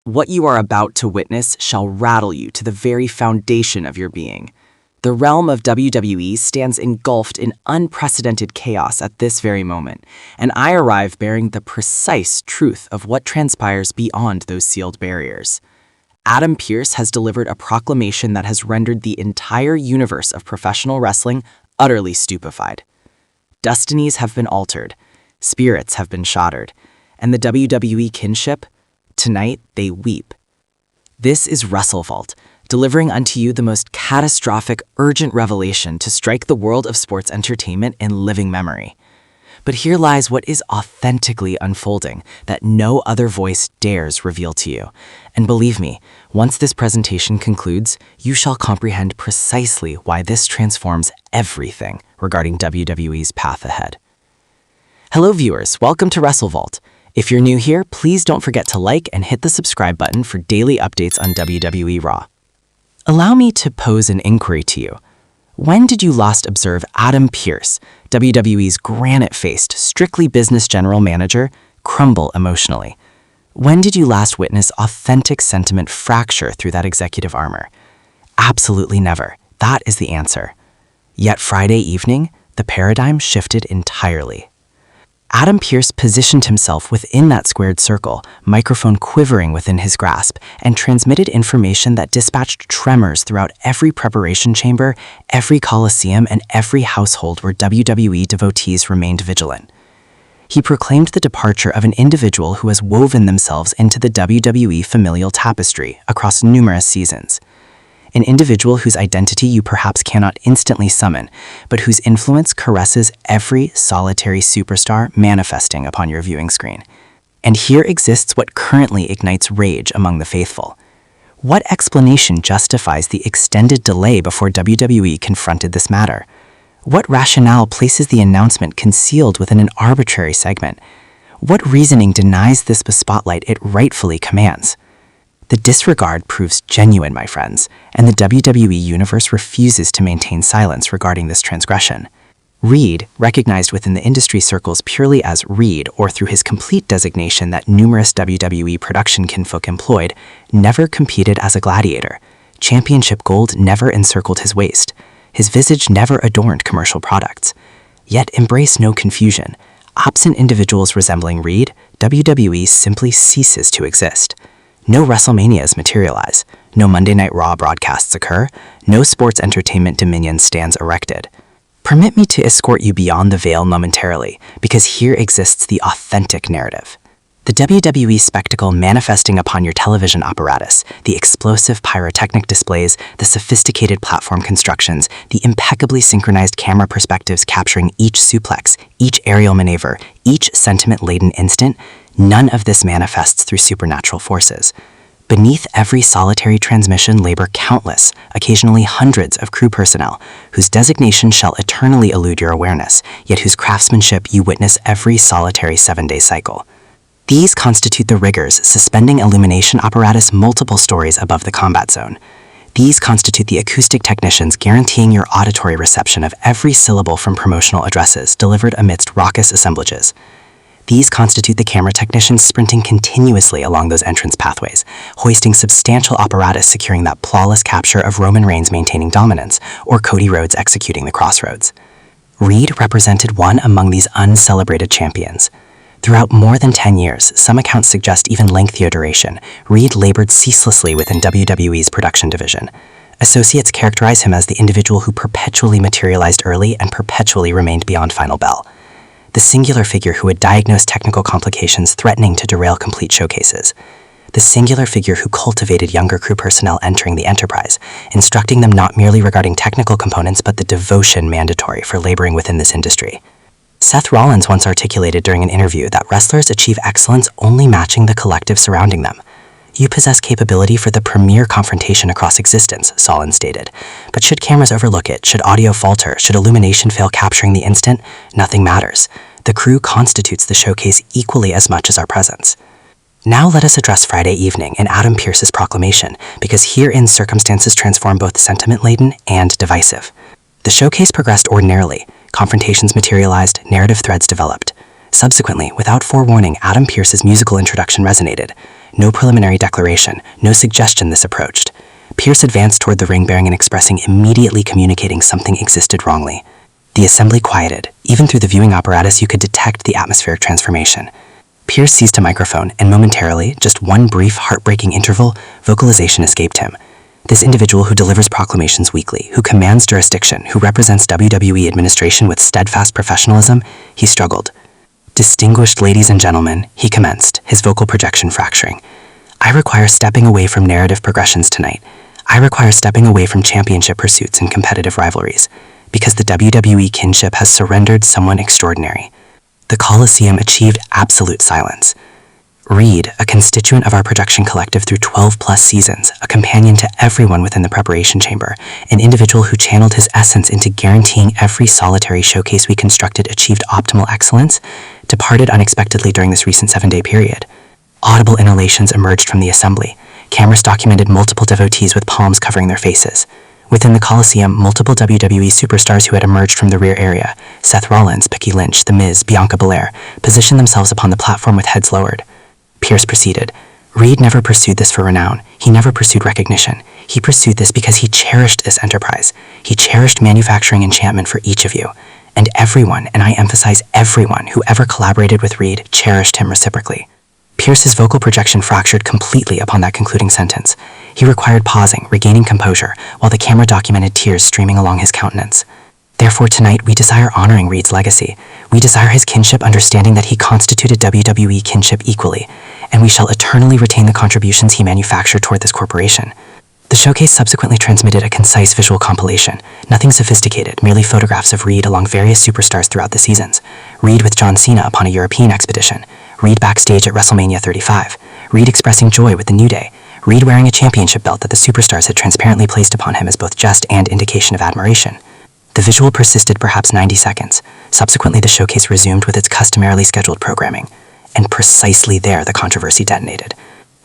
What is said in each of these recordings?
What you are about to witness shall rattle you to the very foundation of your being. The realm of WWE stands engulfed in unprecedented chaos at this very moment, and I arrive bearing the precise truth of what transpires beyond those sealed barriers. Adam Pearce has delivered a proclamation that has rendered the entire universe of professional wrestling utterly stupefied. Destinies have been altered, spirits have been shattered, and the WWE kinship, tonight they weep. This is Wrestle Vault, delivering unto you the most catastrophic, urgent revelation to strike the world of sports entertainment in living memory. But here lies what is authentically unfolding that no other voice dares reveal to you. And believe me, once this presentation concludes, you shall comprehend precisely why this transforms everything regarding WWE's path ahead. Hello viewers, welcome to Wrestle Vault. If you're new here, please don't forget to like and hit the subscribe button for daily updates on WWE Raw. Allow me to pose an inquiry to you. When did you last observe Adam Pearce, WWE's granite-faced, strictly business general manager, crumble emotionally? When did you last witness authentic sentiment fracture through that executive armor? Absolutely never. That is the answer. Yet Friday evening, the paradigm shifted entirely. Adam Pearce positioned himself within that squared circle, microphone quivering within his grasp, and transmitted information that dispatched tremors throughout every preparation chamber, every coliseum, and every household where WWE devotees remained vigilant. He proclaimed the departure of an individual who has woven themselves into the WWE familial tapestry across numerous seasons. An individual whose identity you perhaps cannot instantly summon, but whose influence caresses every solitary superstar manifesting upon your viewing screen. And here exists what currently ignites rage among the faithful. What explanation justifies the extended delay before WWE confronted this matter? What rationale places the announcement concealed within an arbitrary segment? What reasoning denies this the spotlight it rightfully commands? The disregard proves genuine, my friends, and the WWE Universe refuses to maintain silence regarding this transgression. Reed, recognized within the industry circles purely as Reed or through his complete designation that numerous WWE production kinfolk employed, never competed as a gladiator. Championship gold never encircled his waist. His visage never adorned commercial products. Yet embrace no confusion. Absent individuals resembling Reed, WWE simply ceases to exist. No WrestleManias materialize, no Monday Night Raw broadcasts occur, no sports entertainment dominion stands erected. Permit me to escort you beyond the veil momentarily, because here exists the authentic narrative. The WWE spectacle manifesting upon your television apparatus, the explosive pyrotechnic displays, the sophisticated platform constructions, the impeccably synchronized camera perspectives capturing each suplex, each aerial maneuver, each sentiment-laden instant, none of this manifests through supernatural forces. Beneath every solitary transmission labor countless, occasionally hundreds of crew personnel, whose designation shall eternally elude your awareness, yet whose craftsmanship you witness every solitary 7-day cycle. These constitute the riggers suspending illumination apparatus multiple stories above the combat zone. These constitute the acoustic technicians guaranteeing your auditory reception of every syllable from promotional addresses delivered amidst raucous assemblages. These constitute the camera technicians sprinting continuously along those entrance pathways, hoisting substantial apparatus securing that flawless capture of Roman Reigns maintaining dominance, or Cody Rhodes executing the crossroads. Reed represented one among these uncelebrated champions. Throughout more than 10 years, some accounts suggest even lengthier duration, Reed labored ceaselessly within WWE's production division. Associates characterize him as the individual who perpetually materialized early and perpetually remained beyond final bell. The singular figure who would diagnose technical complications threatening to derail complete showcases. The singular figure who cultivated younger crew personnel entering the enterprise, instructing them not merely regarding technical components but the devotion mandatory for laboring within this industry. Seth Rollins once articulated during an interview that wrestlers achieve excellence only matching the collective surrounding them. You possess capability for the premier confrontation across existence, Solon stated. But should cameras overlook it, should audio falter, should illumination fail capturing the instant, nothing matters. The crew constitutes the showcase equally as much as our presence. Now let us address Friday evening in Adam Pearce's proclamation, because herein circumstances transform both sentiment-laden and divisive. The showcase progressed ordinarily, confrontations materialized, narrative threads developed. Subsequently, without forewarning, Adam Pearce's musical introduction resonated. No preliminary declaration, no suggestion this approached. Pearce advanced toward the ring bearing and expressing, immediately communicating something existed wrongly. The assembly quieted. Even through the viewing apparatus, you could detect the atmospheric transformation. Pearce seized a microphone, and momentarily, just one brief, heartbreaking interval, vocalization escaped him. This individual who delivers proclamations weekly, who commands jurisdiction, who represents WWE administration with steadfast professionalism, he struggled. "Distinguished ladies and gentlemen," he commenced, his vocal projection fracturing. "I require stepping away from narrative progressions tonight. I require stepping away from championship pursuits and competitive rivalries, because the WWE kinship has surrendered someone extraordinary." The Coliseum achieved absolute silence. Reed, a constituent of our production collective through 12-plus seasons, a companion to everyone within the preparation chamber, an individual who channeled his essence into guaranteeing every solitary showcase we constructed achieved optimal excellence, departed unexpectedly during this recent 7-day period. Audible inhalations emerged from the assembly. Cameras documented multiple devotees with palms covering their faces. Within the Coliseum, multiple WWE superstars who had emerged from the rear area, Seth Rollins, Becky Lynch, The Miz, Bianca Belair, positioned themselves upon the platform with heads lowered. Pearce proceeded. "Reed never pursued this for renown. He never pursued recognition. He pursued this because he cherished this enterprise. He cherished manufacturing enchantment for each of you. And everyone, and I emphasize everyone, who ever collaborated with Reed cherished him reciprocally." Pearce's vocal projection fractured completely upon that concluding sentence. He required pausing, regaining composure, while the camera documented tears streaming along his countenance. "Therefore tonight we desire honoring Reed's legacy. We desire his kinship, understanding that he constituted WWE kinship equally, and we shall eternally retain the contributions he manufactured toward this corporation." The showcase subsequently transmitted a concise visual compilation, nothing sophisticated, merely photographs of Reed along various superstars throughout the seasons. Reed with John Cena upon a European expedition. Reed backstage at WrestleMania 35. Reed expressing joy with the New Day. Reed wearing a championship belt that the superstars had transparently placed upon him as both jest and indication of admiration. The visual persisted perhaps 90 seconds. Subsequently, the showcase resumed with its customarily scheduled programming. And precisely there, the controversy detonated.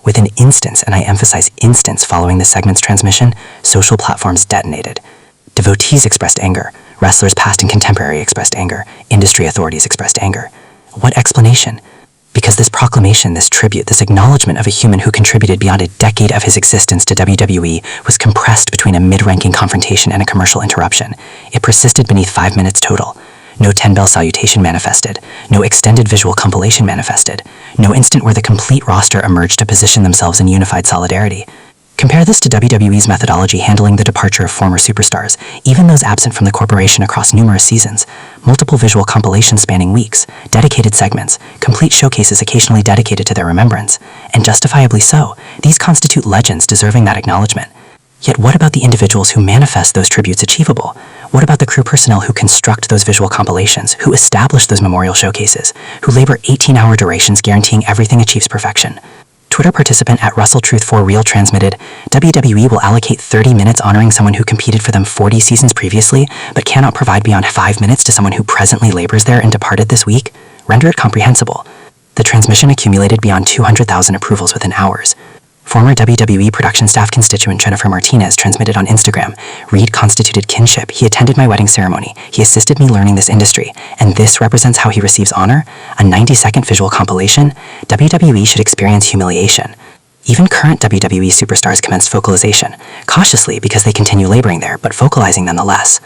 Within instants, and I emphasize instants following the segment's transmission, social platforms detonated. Devotees expressed anger. Wrestlers past and contemporary expressed anger. Industry authorities expressed anger. What explanation? Because this proclamation, this tribute, this acknowledgement of a human who contributed beyond a decade of his existence to WWE was compressed between a mid-ranking confrontation and a commercial interruption. It persisted beneath 5 minutes total. No 10-bell salutation manifested. No extended visual compilation manifested. No instant where the complete roster emerged to position themselves in unified solidarity. Compare this to WWE's methodology handling the departure of former superstars, even those absent from the corporation across numerous seasons. Multiple visual compilations spanning weeks, dedicated segments, complete showcases occasionally dedicated to their remembrance. And justifiably so, these constitute legends deserving that acknowledgement. Yet what about the individuals who manifest those tributes achievable? What about the crew personnel who construct those visual compilations, who establish those memorial showcases, who labor 18-hour durations guaranteeing everything achieves perfection? Twitter participant at RussellTruth4Real transmitted, "WWE will allocate 30 minutes honoring someone who competed for them 40 seasons previously, but cannot provide beyond 5 minutes to someone who presently labors there and departed this week? Render it comprehensible." The transmission accumulated beyond 200,000 approvals within hours. Former WWE production staff constituent Jennifer Martinez transmitted on Instagram, "Reed constituted kinship. He attended my wedding ceremony. He assisted me learning this industry. And this represents how he receives honor? A 90-second visual compilation? WWE should experience humiliation." Even current WWE superstars commenced vocalization, cautiously because they continue laboring there, but vocalizing nonetheless.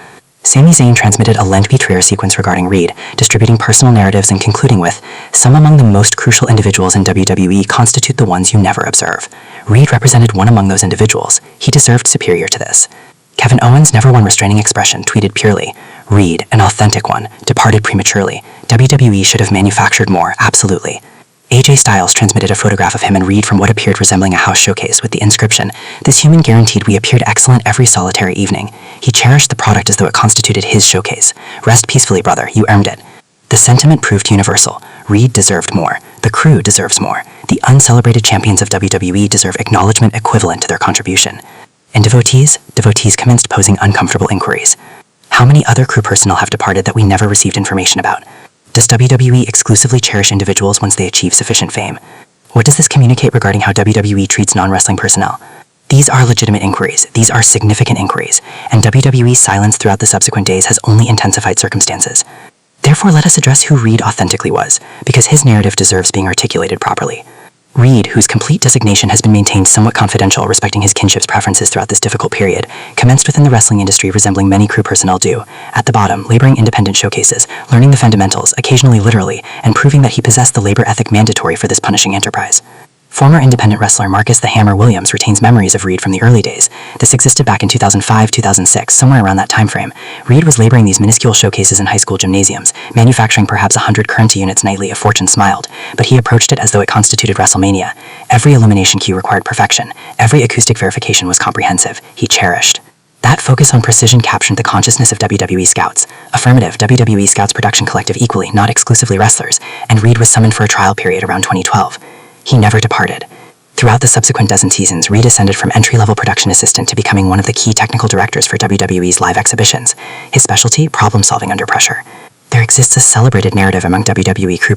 Sami Zayn transmitted a lengthy trailer sequence regarding Reed, distributing personal narratives and concluding with, "Some among the most crucial individuals in WWE constitute the ones you never observe. Reed represented one among those individuals. He deserved superior to this." Kevin Owens, never one restraining expression, tweeted purely, "Reed, an authentic one, departed prematurely. WWE should have manufactured more, absolutely." AJ Styles transmitted a photograph of him and Reed from what appeared resembling a house showcase with the inscription, "This human guaranteed we appeared excellent every solitary evening. He cherished the product as though it constituted his showcase. Rest peacefully, brother, you earned it." The sentiment proved universal. Reed deserved more. The crew deserves more. The uncelebrated champions of WWE deserve acknowledgement equivalent to their contribution. And devotees commenced posing uncomfortable inquiries. How many other crew personnel have departed that we never received information about? Does WWE exclusively cherish individuals once they achieve sufficient fame? What does this communicate regarding how WWE treats non-wrestling personnel? These are legitimate inquiries. These are significant inquiries. And WWE's silence throughout the subsequent days has only intensified circumstances. Therefore, let us address who Reed authentically was, because his narrative deserves being articulated properly. Reed, whose complete designation has been maintained somewhat confidential respecting his kinship's preferences throughout this difficult period, commenced within the wrestling industry resembling many crew personnel do, at the bottom, laboring independent showcases, learning the fundamentals, occasionally literally, and proving that he possessed the labor ethic mandatory for this punishing enterprise. Former independent wrestler Marcus the Hammer Williams retains memories of Reed from the early days. This existed back in 2005-2006, somewhere around that time frame. Reed was laboring these minuscule showcases in high school gymnasiums, manufacturing perhaps 100 currency units nightly if fortune smiled, but he approached it as though it constituted WrestleMania. Every illumination cue required perfection. Every acoustic verification was comprehensive. He cherished. That focus on precision captured the consciousness of WWE scouts. Affirmative, WWE Scouts production collective equally, not exclusively wrestlers, and Reed was summoned for a trial period around 2012. He never departed. Throughout the subsequent dozen seasons, Reed ascended from entry-level production assistant to becoming one of the key technical directors for WWE's live exhibitions. His specialty, problem-solving under pressure. There exists a celebrated narrative among WWE crew